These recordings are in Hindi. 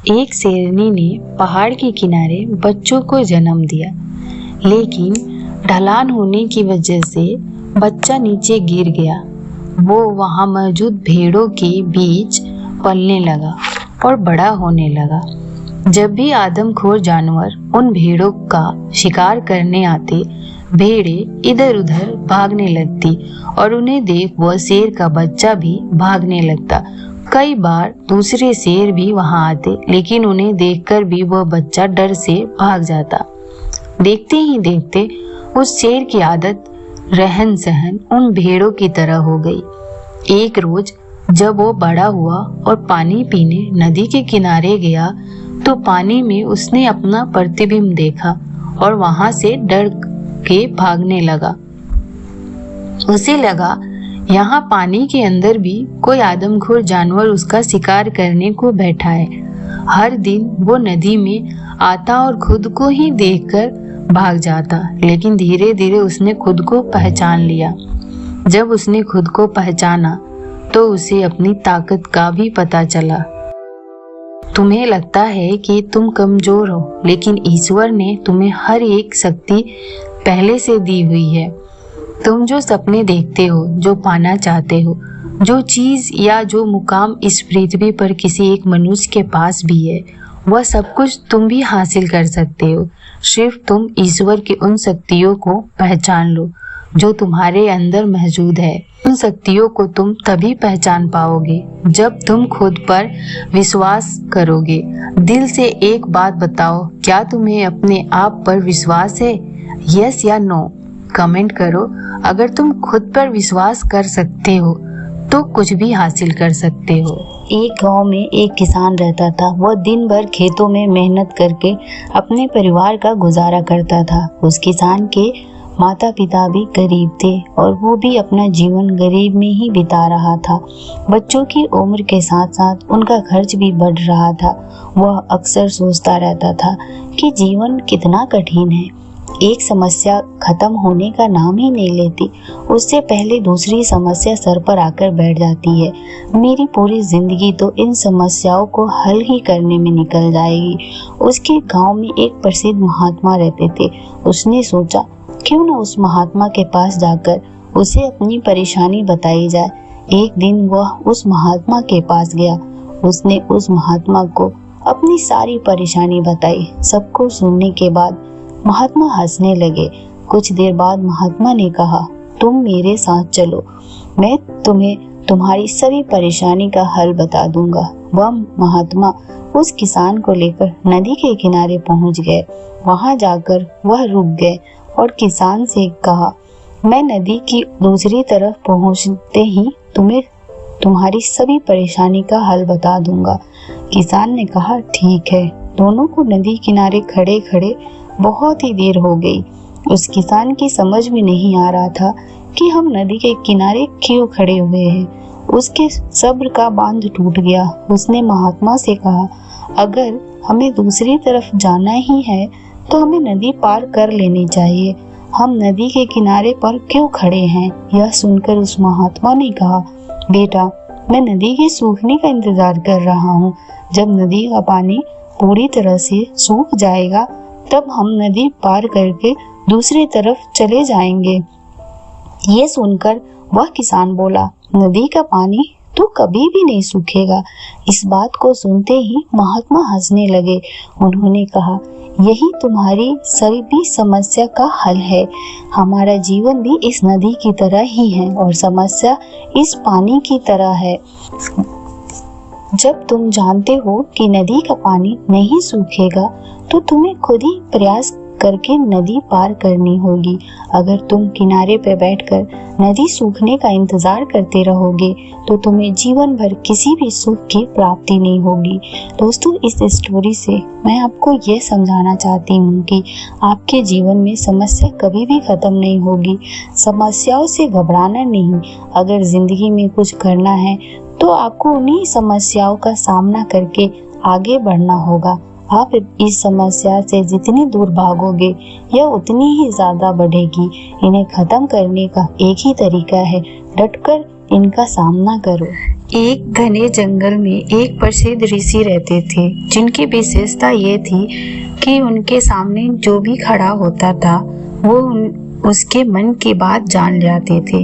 एक शेरनी ने पहाड़ के किनारे बच्चों को जन्म दिया, लेकिन ढलान होने की वजह से बच्चा नीचे गिर गया। वो वहां मौजूद भेड़ों के बीच पलने लगा और बड़ा होने लगा। जब भी आदमखोर जानवर उन भेड़ों का शिकार करने आते, भेड़ें इधर उधर भागने लगती और उन्हें देख वह शेर का बच्चा भी भागने लगता। कई बार दूसरे शेर भी वहां आते, लेकिन उन्हें देखकर भी वह बच्चा डर से भाग जाता। देखते ही देखते उस शेर की आदत रहन सहन उन भेड़ों की तरह हो गई। एक रोज जब वो बड़ा हुआ और पानी पीने नदी के किनारे गया, तो पानी में उसने अपना प्रतिबिंब देखा और वहां से डर के भागने लगा। उसे लगा यहाँ पानी के अंदर भी कोई आदमखोर जानवर उसका शिकार करने को बैठा है। हर दिन वो नदी में आता और खुद को ही देखकर भाग जाता, लेकिन धीरे धीरे उसने खुद को पहचान लिया। जब उसने खुद को पहचाना तो उसे अपनी ताकत का भी पता चला। तुम्हें लगता है कि तुम कमजोर हो, लेकिन ईश्वर ने तुम्हें हर एक शक्ति पहले से दी हुई है। तुम जो सपने देखते हो, जो पाना चाहते हो, जो चीज या जो मुकाम इस पृथ्वी पर किसी एक मनुष्य के पास भी है, वह सब कुछ तुम भी हासिल कर सकते हो। सिर्फ तुम ईश्वर की उन शक्तियों को पहचान लो जो तुम्हारे अंदर मौजूद है। उन शक्तियों को तुम तभी पहचान पाओगे जब तुम खुद पर विश्वास करोगे। दिल से एक बात बताओ, क्या तुम्हें अपने आप पर विश्वास है? यस या नो कमेंट करो। अगर तुम खुद पर विश्वास कर सकते हो तो कुछ भी हासिल कर सकते हो। एक गांव में एक किसान रहता था। वह दिन भर खेतों में मेहनत करके अपने परिवार का गुजारा करता था। उस किसान के माता पिता भी गरीब थे और वो भी अपना जीवन गरीब में ही बिता रहा था। बच्चों की उम्र के साथ साथ उनका खर्च भी बढ़ रहा था। वह अक्सर सोचता रहता था कि जीवन कितना कठिन है। एक समस्या खत्म होने का नाम ही नहीं लेती, उससे पहले दूसरी समस्या सर पर आकर बैठ जाती है। मेरी पूरी जिंदगी तो इन समस्याओं को हल ही करने में निकल जाएगी। उसके गांव में एक प्रसिद्ध महात्मा रहते थे। उसने सोचा क्यों न उस महात्मा के पास जाकर उसे अपनी परेशानी बताई जाए। एक दिन वह उस महात्मा के पास गया। उसने उस महात्मा को अपनी सारी परेशानी बताई। सबको सुनने के बाद महात्मा हंसने लगे। कुछ देर बाद महात्मा ने कहा, तुम मेरे साथ चलो, मैं तुम्हें तुम्हारी सभी परेशानी का हल बता दूंगा। वह महात्मा उस किसान को लेकर नदी के किनारे पहुंच गए। वहां जाकर वह रुक गए और किसान से कहा, मैं नदी की दूसरी तरफ पहुंचते ही तुम्हें तुम्हारी सभी परेशानी का हल बता दूंगा। किसान ने कहा, ठीक है। दोनों को नदी किनारे खड़े खड़े बहुत ही देर हो गई। उस किसान की समझ में नहीं आ रहा था कि हम नदी के किनारे क्यों खड़े हुए हैं। उसके सब्र का बांध टूट गया। उसने महात्मा से कहा, अगर हमें दूसरी तरफ जाना ही है तो हमें नदी पार कर लेनी चाहिए। हम नदी के किनारे पर क्यों खड़े हैं? यह सुनकर उस महात्मा ने कहा, बेटा, मैं नदी के सूखने का इंतजार कर रहा हूँ। जब नदी का पानी पूरी तरह से सूख जाएगा तब हम नदी पार करके दूसरी तरफ चले जाएंगे। ये सुनकर वह किसान बोला, नदी का पानी तो कभी भी नहीं सूखेगा। इस बात को सुनते ही महात्मा हंसने लगे। उन्होंने कहा, यही तुम्हारी सभी समस्या का हल है। हमारा जीवन भी इस नदी की तरह ही है और समस्या इस पानी की तरह है। जब तुम जानते हो कि नदी का पानी नहीं सूखेगा तो तुम्हें खुद ही प्रयास करके नदी पार करनी होगी। अगर तुम किनारे पर बैठकर नदी सूखने का इंतजार करते रहोगे तो तुम्हें जीवन भर किसी भी सुख की प्राप्ति नहीं होगी। दोस्तों, इस स्टोरी से मैं आपको ये समझाना चाहती हूँ कि आपके जीवन में समस्या कभी भी खत्म नहीं होगी। समस्याओं से घबराना नहीं। अगर जिंदगी में कुछ करना है तो आपको उन्हीं समस्याओं का सामना करके आगे बढ़ना होगा। आप इस समस्या से जितनी दूर भागोगे यह उतनी ही ज्यादा बढ़ेगी। इन्हें खत्म करने का एक ही तरीका है, डटकर इनका सामना करो। एक घने जंगल में एक प्रसिद्ध ऋषि रहते थे, जिनकी विशेषता ये थी कि उनके सामने जो भी खड़ा होता था वो उसके मन की बात जान जाते थे।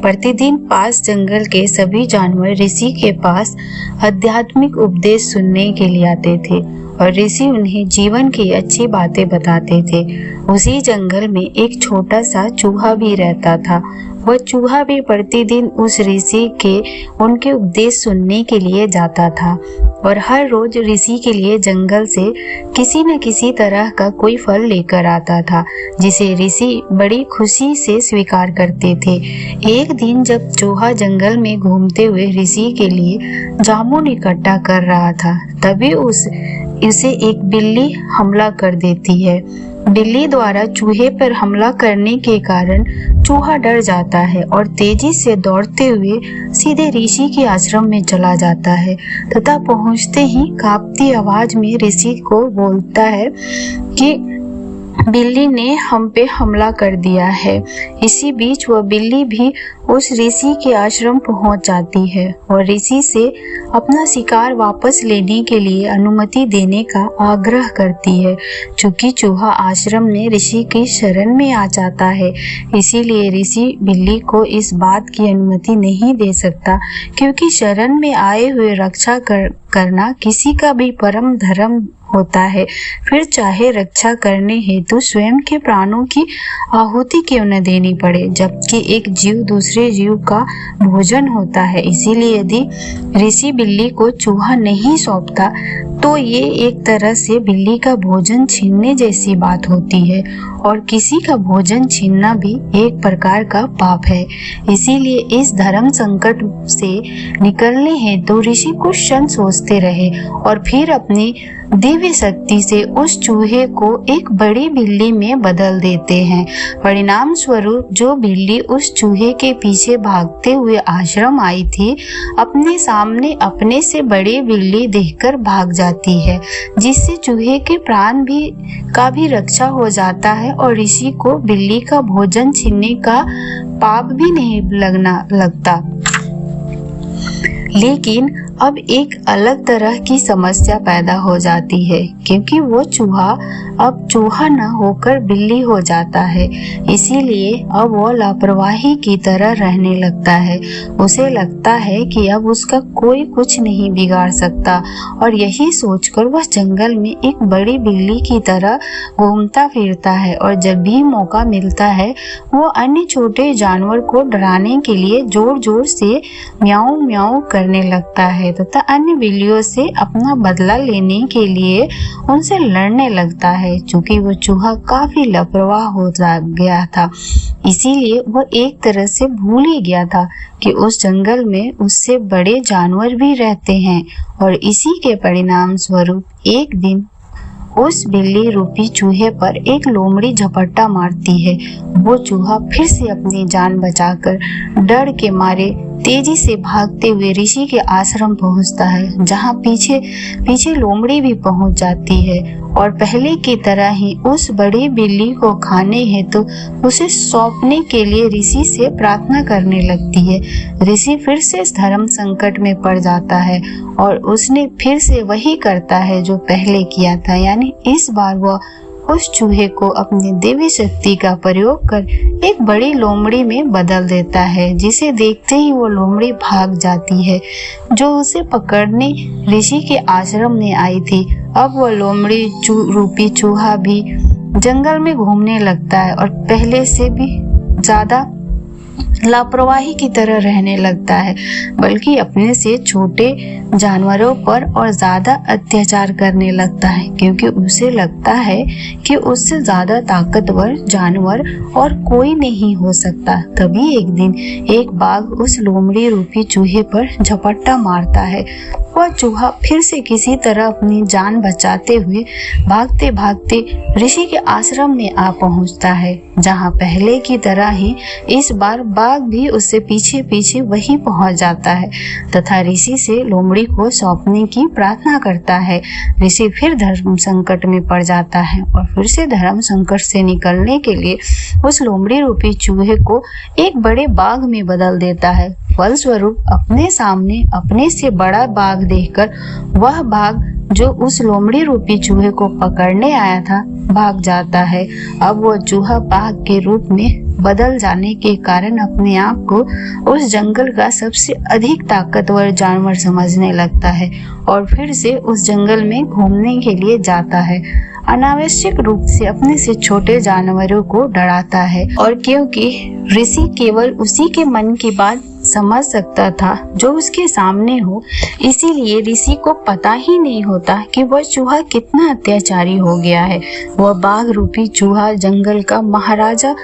प्रतिदिन पास जंगल के सभी जानवर ऋषि के पास आध्यात्मिक उपदेश सुनने के लिए आते थे और ऋषि उन्हें जीवन की अच्छी बातें बताते थे। उसी जंगल में एक छोटा सा चूहा भी रहता था। वह चूहा भी प्रतिदिन उस ऋषि के उनके उपदेश सुनने के लिए जाता था और हर रोज ऋषि के लिए जंगल से किसी न किसी तरह का कोई फल लेकर आता था, जिसे ऋषि बड़ी खुशी से स्वीकार करते थे। एक दिन जब चूहा जंगल में घूमते हुए ऋषि के लिए जामुन इकट्ठा कर रहा था, तभी उसे एक बिल्ली हमला कर देती है। बिल्ली द्वारा चूहे पर हमला करने के कारण चूहा डर जाता है और तेजी से दौड़ते हुए सीधे ऋषि के आश्रम में चला जाता है तथा पहुंचते ही कांपती आवाज में ऋषि को बोलता है कि बिल्ली ने हम पे हमला कर दिया है। इसी बीच वह बिल्ली भी उस ऋषि के आश्रम पहुंच जाती है और ऋषि से अपना शिकार वापस लेने के लिए अनुमति देने का आग्रह करती है। चूंकि चूहा आश्रम में ऋषि की शरण में आ जाता है, इसीलिए ऋषि बिल्ली को इस बात की अनुमति नहीं दे सकता, क्योंकि शरण में आए हुए रक्षा करना किसी का भी परम धर्म होता है, फिर चाहे रक्षा करने हेतु स्वयं के प्राणों की आहुति क्यों न देनी पड़े, जबकि एक जीव दूसरे जीव का भोजन होता है। इसीलिए यदि ऋषि बिल्ली को चूहा नहीं सौंपता तो ये एक तरह से बिल्ली का भोजन छीनने जैसी बात होती है और किसी का भोजन छीनना भी एक प्रकार का पाप है। इसीलिए इस धर्म संकट से निकलने हेतु ऋषि कुछ क्षण सोचते रहे और फिर अपनी दिव्य शक्ति से उस चूहे को एक बड़ी बिल्ली में बदल देते हैं। परिणाम स्वरूप जो बिल्ली उस चूहे के पीछे भागते हुए आश्रम आई थी, अपने सामने अपने से बड़ी बिल्ली देखकर भाग जाती है, जिससे चूहे के प्राण का भी रक्षा हो जाता है और ऋषि को बिल्ली का भोजन छीनने का पाप भी नहीं लगता। लेकिन अब एक अलग तरह की समस्या पैदा हो जाती है, क्योंकि वो चूहा अब चूहा न होकर बिल्ली हो जाता है। इसीलिए अब वो लापरवाही की तरह रहने लगता है। उसे लगता है कि अब उसका कोई कुछ नहीं बिगाड़ सकता और यही सोचकर वह जंगल में एक बड़ी बिल्ली की तरह घूमता फिरता है और जब भी मौका मिलता है वो अन्य छोटे जानवर को डराने के लिए जोर जोर से म्याऊं म्याऊं करने लगता है तथा अन्य बिल्लियों से अपना बदला लेने के लिए उनसे लड़ने लगता है। चूंकि वो चूहा काफी लापरवाह हो गया था, इसीलिए वह एक तरह से भूल ही गया था कि उस जंगल में उससे बड़े जानवर भी रहते हैं और इसी के परिणाम स्वरूप एक दिन उस बिल्ली रूपी चूहे पर एक लोमड़ी झपट्टा मारती है। वो चूहा फिर से अपनी जान बचाकर डर के मारे तेजी से भागते हुए ऋषि के आश्रम पहुंचता है, जहां पीछे पीछे लोमड़ी भी पहुंच जाती है और पहले की तरह ही उस बड़ी बिल्ली को खाने हेतु उसे सौंपने के लिए ऋषि से प्रार्थना करने लगती है। ऋषि फिर से इस धर्म संकट में पड़ जाता है और उसने फिर से वही करता है जो पहले किया था, यानी इस बार वह उस चूहे को अपनी दिव्य शक्ति का प्रयोग कर एक बड़ी लोमड़ी में बदल देता है, जिसे देखते ही वो लोमड़ी भाग जाती है जो उसे पकड़ने ऋषि के आश्रम में आई थी। अब वह लोमड़ी रूपी चूहा भी जंगल में घूमने लगता है और पहले से भी ज्यादा लापरवाही की तरह रहने लगता है, बल्कि अपने से छोटे जानवरों पर और ज्यादा अत्याचार करने लगता है, क्योंकि उसे लगता है कि उससे ज्यादा ताकतवर जानवर और कोई नहीं हो सकता। तभी एक दिन एक बाघ उस लोमड़ी रूपी चूहे पर झपट्टा मारता है। वह चूहा फिर से किसी तरह अपनी जान बचाते हुए भागते भागते ऋषि के आश्रम में आ पहुंचता है, जहां पहले की तरह ही इस बार बाघ भी उससे पीछे पीछे वहीं पहुंच जाता है तथा ऋषि से लोमड़ी को सौंपने की प्रार्थना करता है। ऋषि फिर धर्म संकट में पड़ जाता है और फिर से धर्म संकट से निकलने के लिए उस लोमड़ी रूपी चूहे को एक बड़े बाघ में बदल देता है। फलस्वरूप अपने सामने अपने से बड़ा बाघ देखकर वह बाघ जो उस लोमड़ी रूपी चूहे को पकड़ने आया था भाग जाता है। अब वो चूहा बाघ के रूप में बदल जाने के कारण अपने आप को उस जंगल का सबसे अधिक ताकतवर जानवर समझने लगता है और फिर से उस जंगल में घूमने के लिए जाता है। अनावश्यक रूप से अपने से छोटे जानवरों को डराता है, और क्योंकि ऋषि केवल उसी के मन की बात समझ सकता था जो उसके सामने हो, इसीलिए ऋषि को पता ही नहीं होता कि वह चूहा कितना अत्याचारी हो गया है। वह बाघ रूपी चूहा जंगल का महाराजा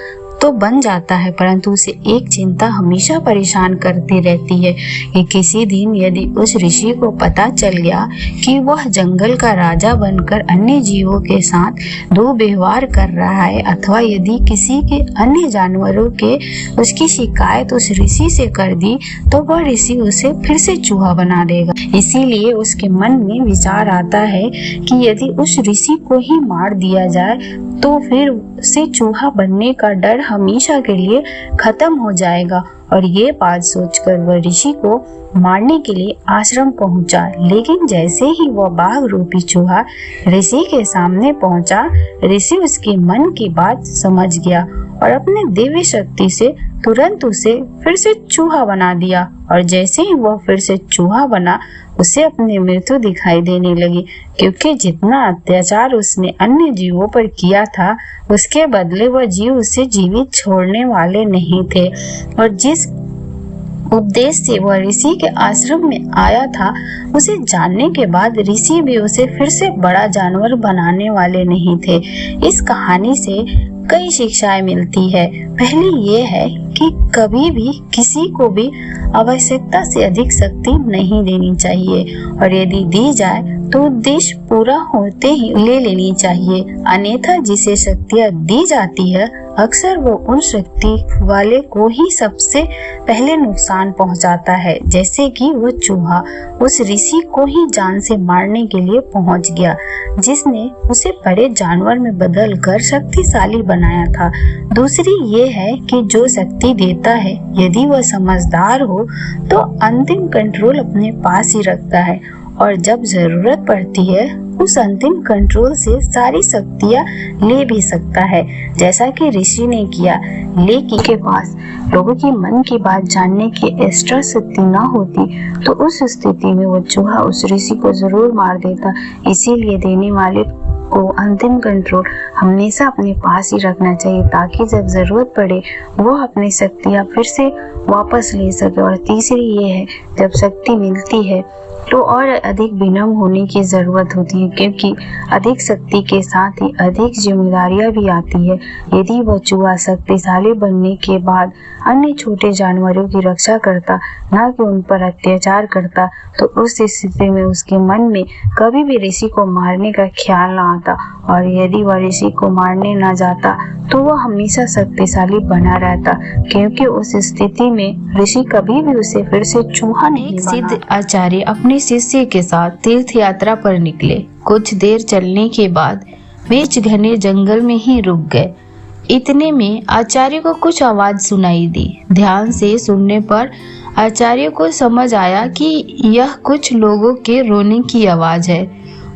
तो बन जाता है, परंतु उसे एक चिंता हमेशा परेशान करती रहती है कि किसी दिन यदि उस ऋषि को पता चल गया कि वह जंगल का राजा बनकर अन्य जीवों के साथ दुर्व्यवहार कर रहा है, अथवा यदि किसी के अन्य जानवरों के उसकी शिकायत उस ऋषि से कर दी, तो वह ऋषि उसे फिर से चूहा बना देगा। इसीलिए उसके मन में विचार आता है कि यदि उस ऋषि को ही मार दिया जाए तो फिर से चूहा बनने का डर हमेशा के लिए खत्म हो जाएगा। और ये बात सोचकर वह ऋषि को मारने के लिए आश्रम पहुंचा। लेकिन जैसे ही वह बाघ रूपी चूहा ऋषि के सामने पहुंचा, ऋषि उसके मन की बात समझ गया और अपने दिव्य शक्ति से तुरंत उसे फिर से चूहा बना दिया। और जैसे ही वह फिर से चूहा बना, उसे अपनी मृत्यु दिखाई देने लगी, क्योंकि जितना अत्याचार उसने अन्य जीवों पर किया था, उसके बदले वह जीव उसे जीवित छोड़ने वाले नहीं थे। और जिस उपदेश से वह ऋषि के आश्रम में आया था, उसे जानने के बाद ऋषि भी उसे फिर से बड़ा जानवर बनाने वाले नहीं थे। इस कहानी से कई शिक्षाएं मिलती है। पहली ये है कि कभी भी किसी को भी आवश्यकता से अधिक शक्ति नहीं देनी चाहिए, और यदि दी जाए तो उद्देश्य पूरा होते ही ले लेनी चाहिए। अन्यथा जिसे शक्तियाँ दी जाती है, अक्सर वो उन शक्ति वाले को ही सबसे पहले नुकसान पहुंचाता है। जैसे कि वो चूहा उस ऋषि को ही जान से मारने के लिए पहुंच गया, जिसने उसे बड़े जानवर में बदल कर शक्तिशाली बनाया था। दूसरी ये है कि जो शक्ति देता है, यदि वह समझदार हो तो अंतिम कंट्रोल अपने पास ही रखता है, और जब जरूरत पड़ती है उस अंतिम कंट्रोल से सारी शक्तियाँ ले भी सकता है, जैसा कि ऋषि ने किया। लेकिन के पास लोगों की मन की बात जानने की एक्स्ट्रा शक्ति न होती तो उस स्थिति में वो चूहा उस ऋषि को जरूर मार देता। इसीलिए देने वाले को अंतिम कंट्रोल हमेशा अपने पास ही रखना चाहिए, ताकि जब जरूरत पड़े वो अपनी शक्तियाँ फिर से वापस ले सके। और तीसरी ये है, जब शक्ति मिलती है तो और अधिक विनम्र होने की जरूरत होती है, क्योंकि अधिक शक्ति के साथ ही अधिक जिम्मेदारियां भी आती है। यदि वह चूहा शक्तिशाली बनने के बाद अन्य छोटे जानवरों की रक्षा करता, न कि उन पर अत्याचार करता, तो उस स्थिति में उसके मन में कभी भी ऋषि को मारने का ख्याल न आता। और यदि वह ऋषि को मारने न जाता तो वह हमेशा शक्तिशाली बना रहता, क्योंकि उस स्थिति में ऋषि कभी भी उसे फिर से चूहा नहीं बना। सिद्ध आचार्य अपने शिष्य के साथ तीर्थ यात्रा पर निकले। कुछ देर चलने के बाद बीच घने जंगल में ही रुक गए। इतने में आचार्य को कुछ आवाज सुनाई दी। ध्यान से सुनने पर आचार्य को समझ आया कि यह कुछ लोगों के रोने की आवाज है।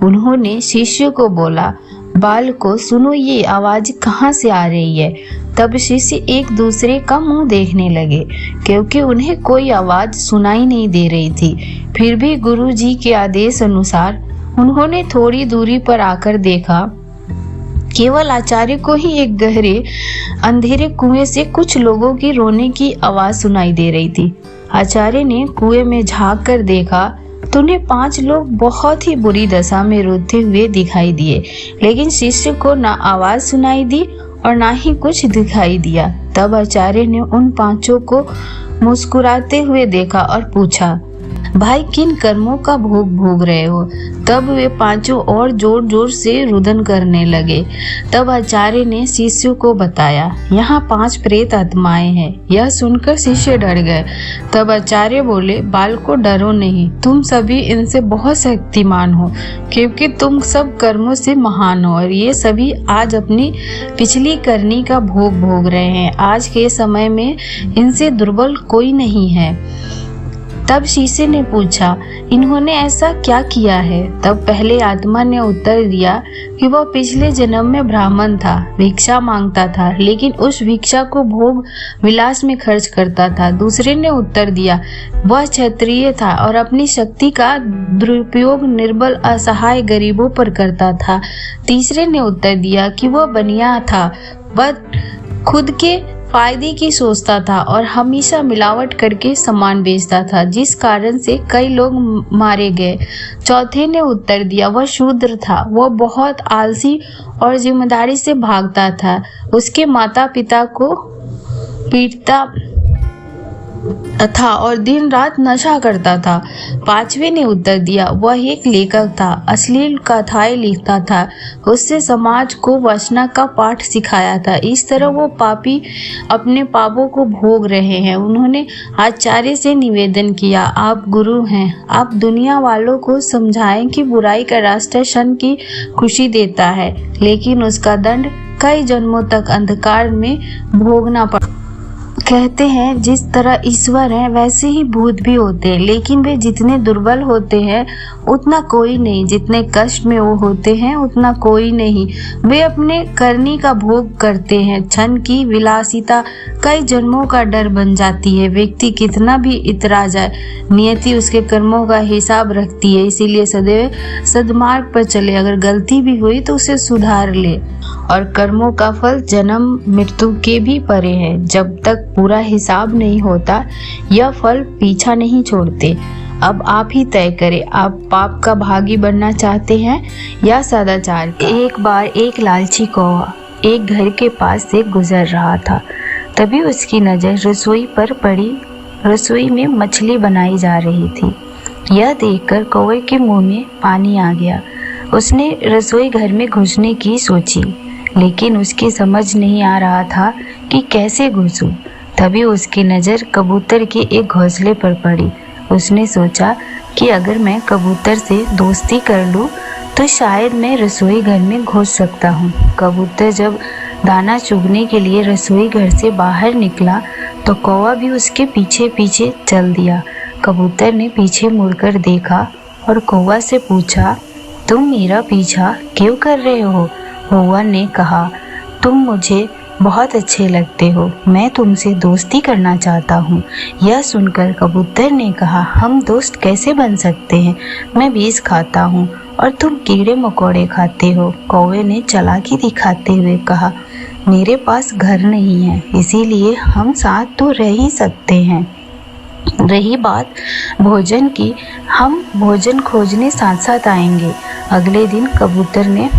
उन्होंने शिष्य को बोला, बालको सुनो, ये आवाज कहाँ से आ रही है? तब शिष्य एक दूसरे का मुंह देखने लगे, क्योंकि उन्हें कोई आवाज सुनाई नहीं दे रही थी। फिर भी गुरु जी के आदेश अनुसार उन्होंने थोड़ी दूरी पर आकर देखा। केवल आचार्य को ही एक गहरे अंधेरे कुएं से कुछ लोगों की रोने की आवाज सुनाई दे रही थी। आचार्य ने कुएं में झांक कर देखा तो उन्हें 5 लोग बहुत ही बुरी दशा में रोते हुए दिखाई दिए, लेकिन शिष्य को ना आवाज सुनाई दी और ना ही कुछ दिखाई दिया। तब आचार्य ने उन 5 को मुस्कुराते हुए देखा और पूछा, भाई किन कर्मों का भोग भोग रहे हो। तब वे पांचों और जोर जोर से रुदन करने लगे। तब आचार्य ने शिष्यों को बताया, यहाँ 5 प्रेत आत्माएं हैं। यह सुनकर शिष्य डर गए। तब आचार्य बोले, बालकों डरो नहीं, तुम सभी इनसे बहुत शक्तिमान हो, क्योंकि तुम सब कर्मों से महान हो और ये सभी आज अपनी पिछली करनी का भोग भोग रहे हैं। आज के समय में इनसे दुर्बल कोई नहीं है। तब शिष्य ने पूछा, इन्होंने ऐसा क्या किया है। तब पहले आत्मा ने उत्तर दिया कि वह पिछले जन्म में ब्राह्मण था, भिक्षा मांगता था, लेकिन उस भिक्षा को भोग विलास में खर्च करता था। दूसरे ने उत्तर दिया, वह क्षत्रिय था और अपनी शक्ति का दुरुपयोग निर्बल असहाय गरीबों पर करता था। तीसरे ने उत्तर दिया कि वह बनिया था, वह खुद के फायदे की सोचता था और हमेशा मिलावट करके सामान बेचता था, जिस कारण से कई लोग मारे गए। चौथे ने उत्तर दिया, वह शूद्र था, वह बहुत आलसी और जिम्मेदारी से भागता था, उसके माता पिता को पीटता था और दिन रात नशा करता था। पांचवे ने उत्तर दिया, वह एक लेखक था, अश्लील कथाएं लिखता था, उससे समाज को वासना का पाठ सिखाया था। इस तरह वो पापी अपने पापों को भोग रहे हैं। उन्होंने आचार्य से निवेदन किया, आप गुरु हैं, आप दुनिया वालों को समझाएं कि बुराई का रास्ता क्षण की खुशी देता है, लेकिन उसका दंड कई जन्मों तक अंधकार में भोगना पड़ता। कहते हैं जिस तरह ईश्वर है वैसे ही भूत भी होते हैं, लेकिन वे जितने दुर्बल होते हैं उतना कोई नहीं, जितने कष्ट में वो होते हैं उतना कोई नहीं। वे अपने करनी का भोग करते हैं। क्षण की विलासिता कई जन्मों का डर बन जाती है। व्यक्ति कितना भी इतरा जाए, नियति उसके कर्मों का हिसाब रखती है, इसीलिए सदैव सद्मार्ग पर चले। अगर गलती भी हुई तो उसे सुधार ले, और कर्मों का फल जन्म मृत्यु के भी परे है। जब तक पूरा हिसाब नहीं होता यह फल पीछा नहीं छोड़ते। अब आप ही तय करें, आप पाप का भागी बनना चाहते हैं या सदाचार। एक बार एक लालची कौवा एक घर के पास से गुजर रहा था। तभी उसकी नज़र रसोई पर पड़ी। रसोई में मछली बनाई जा रही थी। यह देखकर कौवे के मुंह में पानी आ गया। उसने रसोई घर में घुसने की सोची, लेकिन उसकी समझ नहीं आ रहा था कि कैसे घुसूं। तभी उसकी नज़र कबूतर के एक घोंसले पर पड़ी। उसने सोचा कि अगर मैं कबूतर से दोस्ती कर लूं तो शायद मैं रसोई घर में घुस सकता हूं। कबूतर जब दाना चुगने के लिए रसोई घर से बाहर निकला तो कौवा भी उसके पीछे पीछे चल दिया। कबूतर ने पीछे मुड़कर देखा और कौवा से पूछा, तुम मेरा पीछा क्यों कर रहे हो? कौवा ने कहा, तुम मुझे बहुत अच्छे लगते हो, मैं तुमसे दोस्ती करना चाहता हूँ। यह सुनकर कबूतर ने कहा, हम दोस्त कैसे बन सकते हैं? मैं बीज खाता हूँ और तुम कीड़े मकोड़े खाते हो। कौवे ने चालाकी दिखाते हुए कहा, मेरे पास घर नहीं है, इसीलिए हम साथ तो रह ही सकते हैं। रही बात भोजन की, हम भोजन खोजने साथ साथ आएंगे। अगले दिन कबूतर ने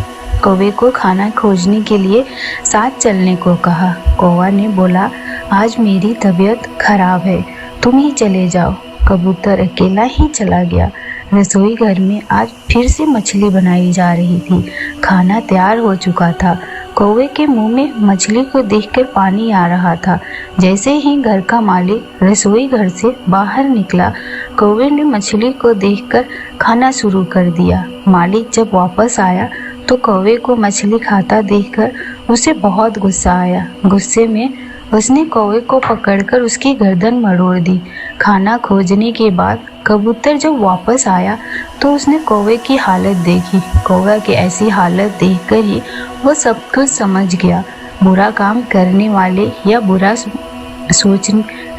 कौवे को खाना खोजने के लिए साथ चलने को कहा। कौवा ने बोला, आज मेरी तबीयत खराब है, तुम ही चले जाओ। कबूतर अकेला ही चला गया। रसोई घर में आज फिर से मछली बनाई जा रही थी। खाना तैयार हो चुका था। कौवे के मुंह में मछली को देखकर पानी आ रहा था। जैसे ही घर का मालिक रसोई घर से बाहर निकला, कौवे ने मछली को देखकर खाना शुरू कर दिया। मालिक जब वापस आया तो कौवे को मछली खाता देखकर उसे बहुत गुस्सा आया। गुस्से में उसने कौवे को पकड़कर उसकी गर्दन मरोड़ दी। खाना खोजने के बाद कबूतर जब वापस आया तो उसने कौवे की हालत देखी। कौवा की ऐसी हालत देखकर ही वो सब कुछ समझ गया। बुरा काम करने वाले या बुरा सोच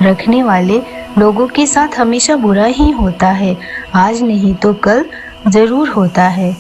रखने वाले लोगों के साथ हमेशा बुरा ही होता है। आज नहीं तो कल जरूर होता है।